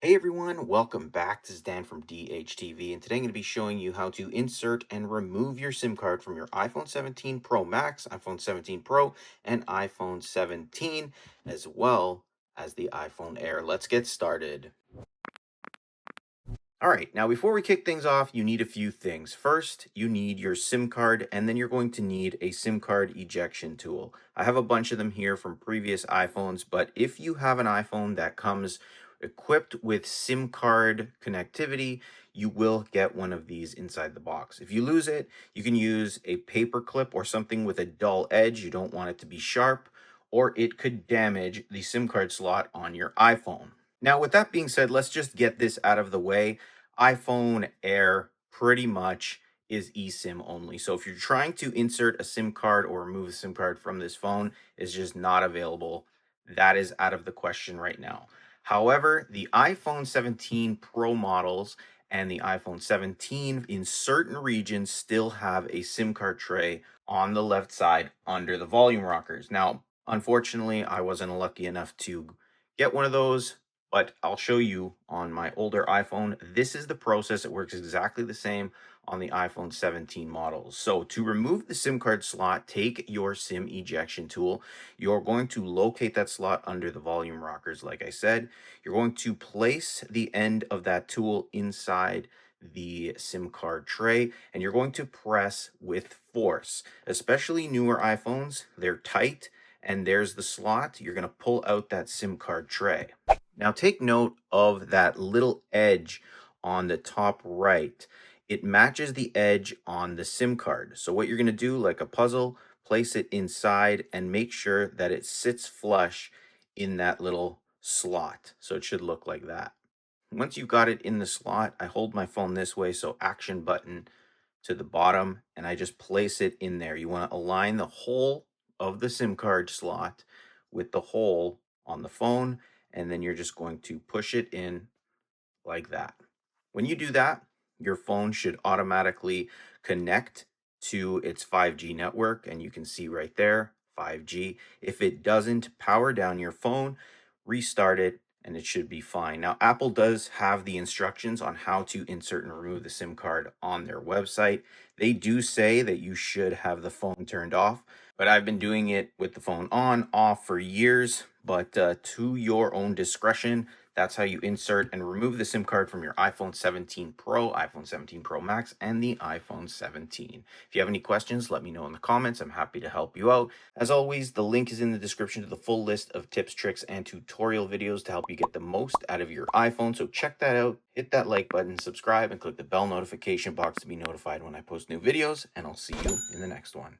Hey everyone, welcome back. This is Dan from DHTV, and today I'm going to be showing you how to insert and remove your SIM card from your iPhone 17 Pro Max, iPhone 17 Pro, and iPhone 17, as well as the iPhone Air. Let's get started. All right, now before we kick things off, you need a few things. First, you need your SIM card, and then you're going to need a SIM card ejection tool. I have a bunch of them here from previous iPhones, but if you have an iPhone that comes equipped with SIM card connectivity, you will get one of these inside the box. If you lose it, you can use a paper clip or something with a dull edge. You don't want it to be sharp, or it could damage the SIM card slot on your iPhone. Now, with that being said, let's just get this out of the way. iPhone Air pretty much is eSIM only. So if you're trying to insert a SIM card or remove a SIM card from this phone, it's just not available. That is out of the question right now. However, the iPhone 17 Pro models and the iPhone 17 in certain regions still have a SIM card tray on the left side under the volume rockers. Now, unfortunately, I wasn't lucky enough to get one of those, but I'll show you on my older iPhone. This is the process. It works exactly the same on the iPhone 17 models. So to remove the SIM card slot, take your SIM ejection tool. You're going to locate that slot under the volume rockers, like I said. You're going to place the end of that tool inside the SIM card tray, and you're going to press with force. Especially newer iPhones, they're tight, and there's the slot. You're going to pull out that SIM card tray. Now take note of that little edge on the top right. It matches the edge on the SIM card. So what you're going to do, like a puzzle, place it inside and make sure that it sits flush in that little slot. So it should look like that. Once you've got it in the slot, I hold my phone this way, so action button to the bottom, and I just place it in there. You want to align the hole of the SIM card slot with the hole on the phone, and then you're just going to push it in like that. When you do that, your phone should automatically connect to its 5G network, and you can see right there 5G. If it doesn't, power down your phone, restart it, and it should be fine. Now, Apple does have the instructions on how to insert and remove the SIM card on their website. They do say that you should have the phone turned off, but I've been doing it with the phone on, off for years. But to your own discretion, that's how you insert and remove the SIM card from your iPhone 17 Pro, iPhone 17 Pro Max, and the iPhone 17. If you have any questions, let me know in the comments. I'm happy to help you out. As always, the link is in the description to the full list of tips, tricks, and tutorial videos to help you get the most out of your iPhone. So check that out. Hit that like button, subscribe, and click the bell notification box to be notified when I post new videos. And I'll see you in the next one.